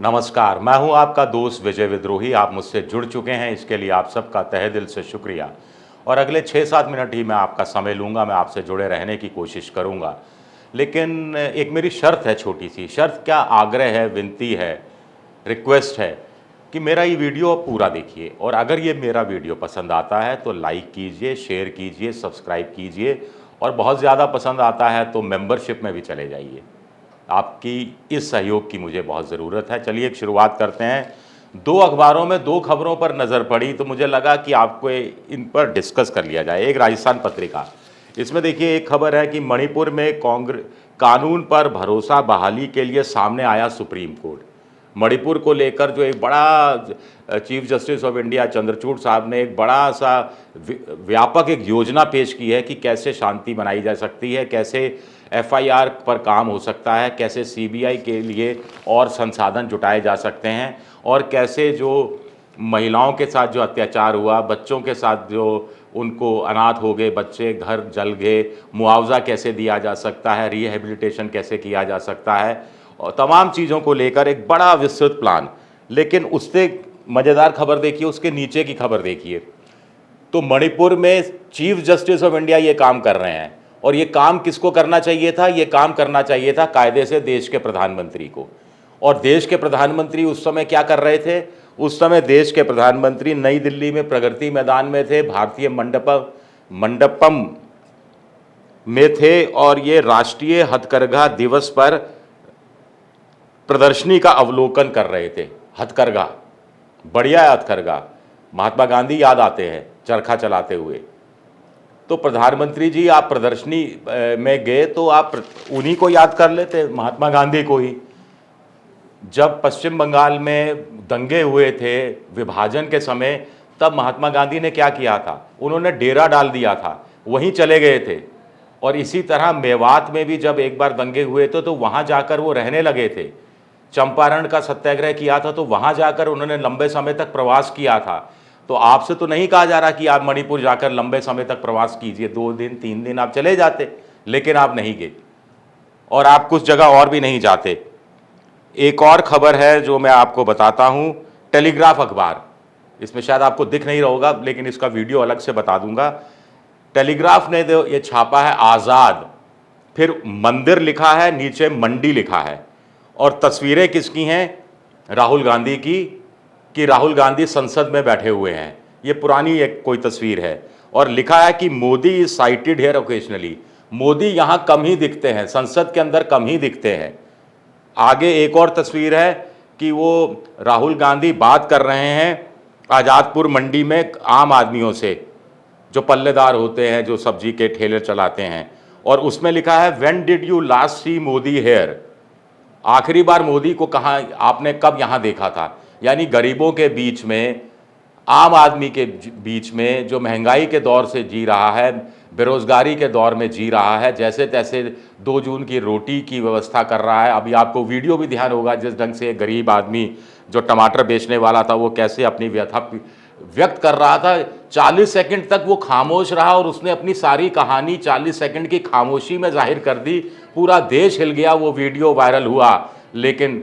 नमस्कार, मैं हूं आपका दोस्त विजय विद्रोही। आप मुझसे जुड़ चुके हैं, इसके लिए आप सबका तहे दिल से शुक्रिया। और अगले 6-7 मिनट ही मैं आपका समय लूँगा, मैं आपसे जुड़े रहने की कोशिश करूँगा। लेकिन एक मेरी शर्त है, छोटी-सी शर्त, क्या आग्रह है, विनती है, रिक्वेस्ट है कि मेरा ये वीडियो पूरा देखिए और अगर ये मेरा वीडियो पसंद आता है तो लाइक कीजिए, शेयर कीजिए, सब्सक्राइब कीजिए और बहुत ज़्यादा पसंद आता है तो मेंबरशिप में भी चले जाइए। आपकी इस सहयोग की मुझे बहुत ज़रूरत है। चलिए एक शुरुआत करते हैं। 2 अखबारों में 2 खबरों पर नज़र पड़ी तो मुझे लगा कि आपको इन पर डिस्कस कर लिया जाए। एक राजस्थान पत्रिका, इसमें देखिए एक खबर है कि मणिपुर में कानून पर भरोसा बहाली के लिए सामने आया सुप्रीम कोर्ट। मणिपुर को लेकर जो एक बड़ा chief justice of India Chandrachud साहब ने एक बड़ा सा व्यापक एक योजना पेश की है कि कैसे शांति बनाई जा सकती है, कैसे एफआईआर पर काम हो सकता है, कैसे सीबीआई के लिए और संसाधन जुटाए जा सकते हैं और कैसे जो महिलाओं के साथ जो अत्याचार हुआ, बच्चों के साथ जो उनको अनाथ हो गए बच्चे, घर जल गए, मुआवजा कैसे दिया जा सकता है, रिहेबिलिटेशन कैसे किया जा सकता है और तमाम चीज़ों को लेकर एक बड़ा विस्तृत प्लान। लेकिन उससे मज़ेदार खबर देखिए, उसके नीचे की खबर देखिए। तो मणिपुर में चीफ जस्टिस ऑफ इंडिया ये काम कर रहे हैं और ये काम किसको करना चाहिए था? ये काम करना चाहिए था कायदे से देश के प्रधानमंत्री को। और देश के प्रधानमंत्री उस समय क्या कर रहे थे? उस समय देश के प्रधानमंत्री नई दिल्ली में प्रगति मैदान में थे, भारतीय मंडपम में थे और ये राष्ट्रीय हथकरघा दिवस पर प्रदर्शनी का अवलोकन कर रहे थे। हथकरघा, बढ़िया है हथकरघा, महात्मा गांधी याद आते हैं चरखा चलाते हुए। तो प्रधानमंत्री जी आप प्रदर्शनी में गए तो आप उन्हीं को याद कर लेते, महात्मा गांधी को ही। जब पश्चिम बंगाल में दंगे हुए थे विभाजन के समय, तब महात्मा गांधी ने क्या किया था? उन्होंने डेरा डाल दिया था, वहीं चले गए थे। और इसी तरह मेवात में भी जब एक बार दंगे हुए थे तो वहाँ जाकर वो रहने लगे थे। चंपारण का सत्याग्रह किया था तो वहाँ जाकर उन्होंने लंबे समय तक प्रवास किया था। तो आपसे तो नहीं कहा जा रहा कि आप मणिपुर जाकर लंबे समय तक प्रवास कीजिए, 2 दिन 3 दिन आप चले जाते, लेकिन आप नहीं गए और आप कुछ जगह और भी नहीं जाते। एक और खबर है जो मैं आपको बताता हूं, टेलीग्राफ अखबार, इसमें शायद आपको दिख नहीं रहा होगा लेकिन इसका वीडियो अलग से बता दूंगा। टेलीग्राफ ने जो ये छापा है आज़ाद, फिर मंदिर लिखा है, नीचे मंडी लिखा है और तस्वीरें किसकी हैं? राहुल गांधी की, कि राहुल गांधी संसद में बैठे हुए हैं। ये पुरानी एक कोई तस्वीर है और लिखा है कि Modi is sighted here occasionally. Modi यहाँ कम ही दिखते हैं, संसद के अंदर कम ही दिखते हैं। आगे एक और तस्वीर है कि वो राहुल गांधी बात कर रहे हैं आज़ादपुर मंडी में आम आदमियों से, जो पल्लेदार होते हैं, जो सब्जी के ठेले चलाते हैं, और उसमें लिखा है when did you last see Modi here? आखिरी बार मोदी को कहाँ, आपने कब यहाँ देखा था? यानी गरीबों के बीच में, आम आदमी के बीच में, जो महंगाई के दौर से जी रहा है, बेरोजगारी के दौर में जी रहा है, जैसे तैसे 2 जून की रोटी की व्यवस्था कर रहा है। अभी आपको वीडियो भी ध्यान होगा जिस ढंग से गरीब आदमी जो टमाटर बेचने वाला था वो कैसे अपनी व्यथा व्यक्त कर रहा था। 40 सेकंड तक वो खामोश रहा और उसने अपनी सारी कहानी 40 सेकंड की खामोशी में जाहिर कर दी। पूरा देश हिल गया, वो वीडियो वायरल हुआ, लेकिन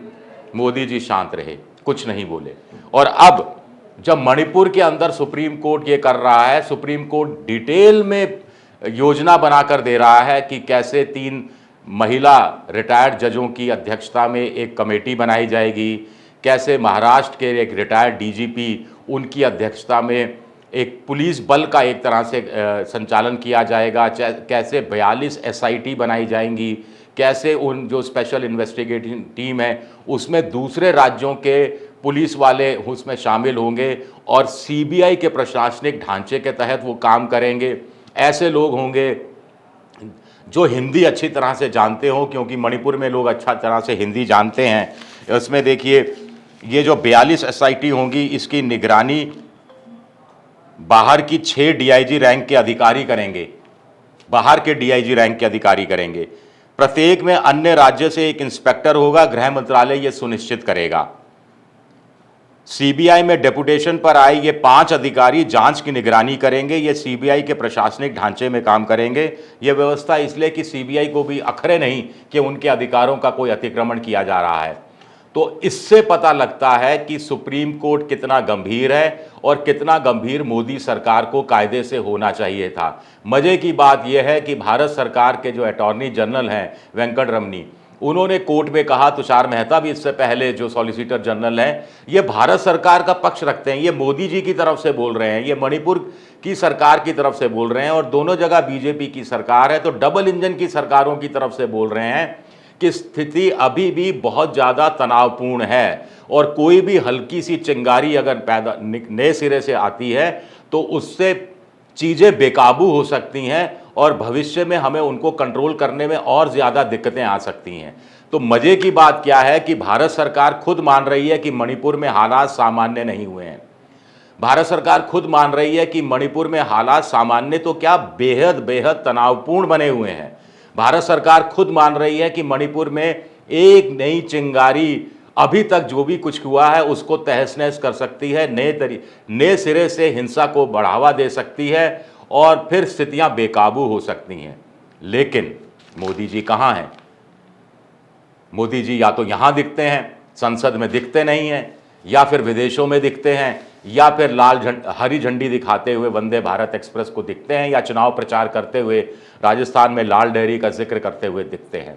मोदी जी शांत रहे, कुछ नहीं बोले। और अब जब मणिपुर के अंदर सुप्रीम कोर्ट ये कर रहा है, सुप्रीम कोर्ट डिटेल में योजना बनाकर दे रहा है कि कैसे 3 महिला रिटायर्ड जजों की अध्यक्षता में एक कमेटी बनाई जाएगी, कैसे महाराष्ट्र के एक रिटायर्ड डीजीपी, उनकी अध्यक्षता में एक पुलिस बल का एक तरह से संचालन किया जाएगा, कैसे 42 एसआईटी बनाई जाएंगी, कैसे उन जो स्पेशल इन्वेस्टिगेटिंग टीम है उसमें दूसरे राज्यों के पुलिस वाले उसमें शामिल होंगे और सीबीआई के प्रशासनिक ढांचे के तहत वो काम करेंगे। ऐसे लोग होंगे जो हिंदी अच्छी तरह से जानते हो, क्योंकि मणिपुर में लोग अच्छा तरह से हिंदी जानते हैं। उसमें देखिए ये जो 42 एसआईटी होंगी, इसकी निगरानी बाहर की 6 डीआईजी रैंक के अधिकारी करेंगे, बाहर के डीआईजी रैंक के अधिकारी करेंगे। प्रत्येक में अन्य राज्य से एक इंस्पेक्टर होगा, गृह मंत्रालय यह सुनिश्चित करेगा। सीबीआई में डेपुटेशन पर आए ये 5 अधिकारी जांच की निगरानी करेंगे, ये सीबीआई के प्रशासनिक ढांचे में काम करेंगे। ये व्यवस्था इसलिए कि सीबीआई को भी अखरे नहीं कि उनके अधिकारों का कोई अतिक्रमण किया जा रहा है। तो इससे पता लगता है कि सुप्रीम कोर्ट कितना गंभीर है और कितना गंभीर मोदी सरकार को कायदे से होना चाहिए था। मजे की बात यह है कि भारत सरकार के जो अटॉर्नी जनरल हैं वेंकट रमनी, उन्होंने कोर्ट में कहा, तुषार मेहता भी इससे पहले जो सॉलिसिटर जनरल हैं, ये भारत सरकार का पक्ष रखते हैं, ये मोदी जी की तरफ से बोल रहे हैं, ये मणिपुर की सरकार की तरफ से बोल रहे हैं और दोनों जगह बीजेपी की सरकार है, तो डबल इंजन की सरकारों की तरफ से बोल रहे हैं कि स्थिति अभी भी बहुत ज़्यादा तनावपूर्ण है और कोई भी हल्की सी चिंगारी अगर पैदा नए सिरे से आती है तो उससे चीज़ें बेकाबू हो सकती हैं और भविष्य में हमें उनको कंट्रोल करने में और ज़्यादा दिक्कतें आ सकती हैं। तो मज़े की बात क्या है कि भारत सरकार खुद मान रही है कि मणिपुर में हालात सामान्य नहीं हुए हैं। भारत सरकार खुद मान रही है कि मणिपुर में हालात सामान्य तो क्या, बेहद बेहद तनावपूर्ण बने हुए हैं। भारत सरकार खुद मान रही है कि मणिपुर में एक नई चिंगारी अभी तक जो भी कुछ हुआ है उसको तहस नहस कर सकती है, नए सिरे से हिंसा को बढ़ावा दे सकती है और फिर स्थितियां बेकाबू हो सकती हैं। लेकिन मोदी जी कहाँ हैं? मोदी जी या तो यहां दिखते हैं, संसद में दिखते नहीं हैं, या फिर विदेशों में दिखते हैं, या फिर हरी झंडी दिखाते हुए वंदे भारत एक्सप्रेस को दिखते हैं, या चुनाव प्रचार करते हुए राजस्थान में लाल डेयरी का जिक्र करते हुए दिखते हैं।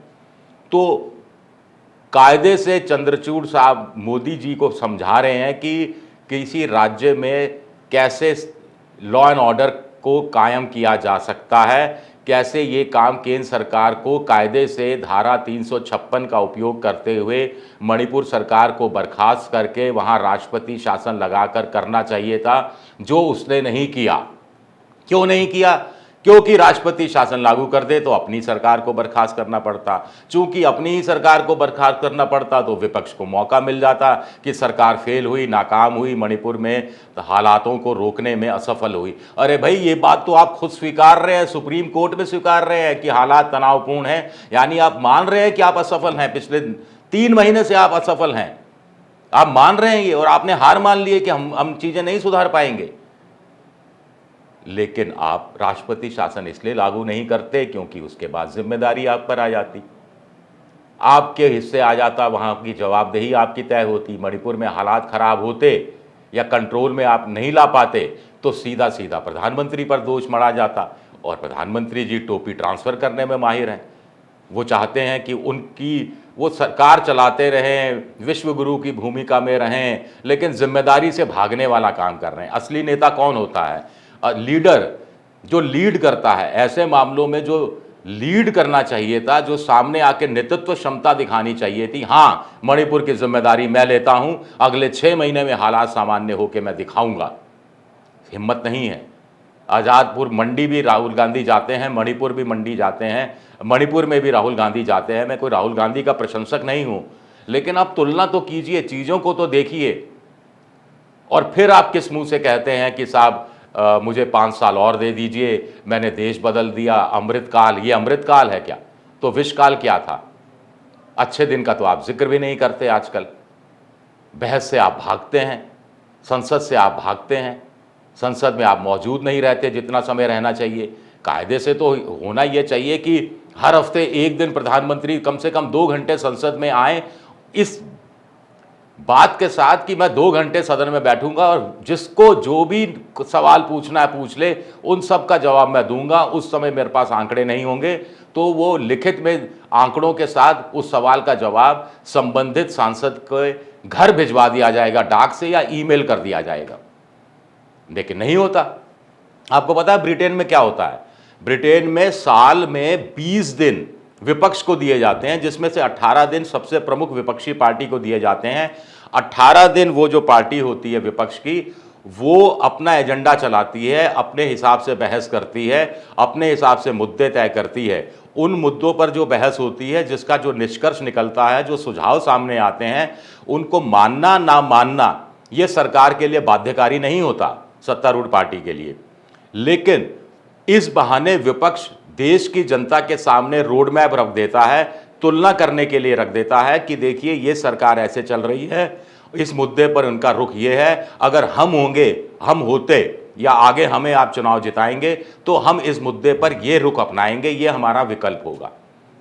तो कायदे से चंद्रचूड़ साहब मोदी जी को समझा रहे हैं कि किसी राज्य में कैसे लॉ एंड ऑर्डर को कायम किया जा सकता है, कैसे ये काम केंद्र सरकार को कायदे से धारा 356 का उपयोग करते हुए मणिपुर सरकार को बर्खास्त करके वहाँ राष्ट्रपति शासन लगाकर करना चाहिए था, जो उसने नहीं किया। क्यों नहीं किया? क्योंकि राष्ट्रपति शासन लागू कर दे तो अपनी सरकार को बर्खास्त करना पड़ता, चूंकि अपनी ही सरकार को बर्खास्त करना पड़ता तो विपक्ष को मौका मिल जाता कि सरकार फेल हुई, नाकाम हुई, मणिपुर में हालातों को रोकने में असफल हुई। अरे भाई, ये बात तो आप खुद स्वीकार रहे हैं, सुप्रीम कोर्ट में स्वीकार रहे हैं कि हालात तनावपूर्ण हैं, यानी आप मान रहे हैं कि आप असफल हैं। पिछले 3 महीने से आप असफल हैं, आप मान रहे हैं ये, और आपने हार मान ली है कि हम चीजें नहीं सुधार पाएंगे। लेकिन आप राष्ट्रपति शासन इसलिए लागू नहीं करते क्योंकि उसके बाद जिम्मेदारी आप पर आ जाती, आपके हिस्से आ जाता, वहाँ की जवाबदेही आपकी तय होती। मणिपुर में हालात खराब होते या कंट्रोल में आप नहीं ला पाते तो सीधा सीधा प्रधानमंत्री पर दोष मढ़ा जाता, और प्रधानमंत्री जी टोपी ट्रांसफ़र करने में माहिर हैं। वो चाहते हैं कि वो सरकार चलाते रहें, विश्वगुरु की भूमिका में रहें, लेकिन जिम्मेदारी से भागने वाला काम कर रहे हैं। असली नेता कौन होता है? लीडर जो लीड करता है। ऐसे मामलों में जो लीड करना चाहिए था, जो सामने आके नेतृत्व क्षमता दिखानी चाहिए थी, हाँ मणिपुर की जिम्मेदारी मैं लेता हूं, अगले 6 महीने में हालात सामान्य होकर मैं दिखाऊंगा, हिम्मत नहीं है। आज़ादपुर मंडी भी राहुल गांधी जाते हैं, मणिपुर भी मंडी जाते हैं, मणिपुर में भी राहुल गांधी जाते हैं। मैं कोई राहुल गांधी का प्रशंसक नहीं हूं, लेकिन आप तुलना तो कीजिए, चीज़ों को तो देखिए। और फिर आप किस मुंह से कहते हैं कि साहब मुझे 5 साल और दे दीजिए, मैंने देश बदल दिया, अमृतकाल। ये अमृतकाल है क्या? तो विषकाल क्या था? अच्छे दिन का तो आप जिक्र भी नहीं करते आजकल। बहस से आप भागते हैं, संसद से आप भागते हैं, संसद में आप मौजूद नहीं रहते जितना समय रहना चाहिए। कायदे से तो होना ये चाहिए कि हर हफ्ते 1 दिन प्रधानमंत्री कम से कम 2 घंटे संसद में आए, इस बात के साथ कि मैं 2 घंटे सदन में बैठूंगा और जिसको जो भी सवाल पूछना है पूछ ले, उन सब का जवाब मैं दूंगा। उस समय मेरे पास आंकड़े नहीं होंगे तो वो लिखित में आंकड़ों के साथ उस सवाल का जवाब संबंधित सांसद के घर भिजवा दिया जाएगा, डाक से या ईमेल कर दिया जाएगा। लेकिन नहीं होता। आपको पता है ब्रिटेन में क्या होता है? ब्रिटेन में साल में 20 दिन विपक्ष को दिए जाते हैं, जिसमें से 18 दिन सबसे प्रमुख विपक्षी पार्टी को दिए जाते हैं। 18 दिन वो जो पार्टी होती है विपक्ष की, वो अपना एजेंडा चलाती है, अपने हिसाब से बहस करती है, अपने हिसाब से मुद्दे तय करती है। उन मुद्दों पर जो बहस होती है, जिसका जो निष्कर्ष निकलता है, जो सुझाव सामने आते हैं, उनको मानना ना मानना ये सरकार के लिए बाध्यकारी नहीं होता, सत्तारूढ़ पार्टी के लिए। लेकिन इस बहाने विपक्ष देश की जनता के सामने रोड मैप रख देता है, तुलना करने के लिए रख देता है कि देखिए ये सरकार ऐसे चल रही है, इस मुद्दे पर उनका रुख ये है, अगर हम होते या आगे हमें आप चुनाव जिताएंगे तो हम इस मुद्दे पर ये रुख अपनाएंगे, ये हमारा विकल्प होगा।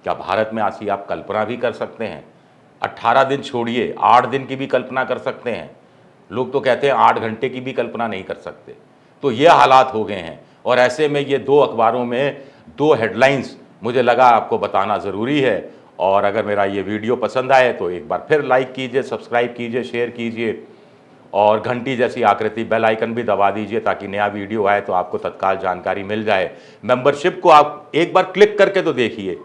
क्या भारत में ऐसी आप कल्पना भी कर सकते हैं? 18 दिन छोड़िए, 8 दिन की भी कल्पना कर सकते हैं। लोग तो कहते हैं 8 घंटे की भी कल्पना नहीं कर सकते। तो ये हालात हो गए हैं और ऐसे में ये 2 अखबारों में 2 हेडलाइंस मुझे लगा आपको बताना ज़रूरी है। और अगर मेरा ये वीडियो पसंद आए तो एक बार फिर लाइक कीजिए, सब्सक्राइब कीजिए, शेयर कीजिए और घंटी जैसी आकृति बेल आइकन भी दबा दीजिए ताकि नया वीडियो आए तो आपको तत्काल जानकारी मिल जाए। मेंबरशिप को आप एक बार क्लिक करके तो देखिए,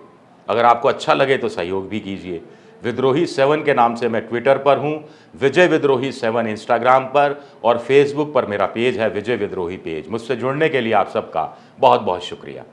अगर आपको अच्छा लगे तो सहयोग भी कीजिए। विद्रोही 7 के नाम से मैं ट्विटर पर हूँ, विजय विद्रोही 7 इंस्टाग्राम पर और फेसबुक पर मेरा पेज है विजय विद्रोही पेज। मुझसे जुड़ने के लिए आप सबका बहुत बहुत शुक्रिया।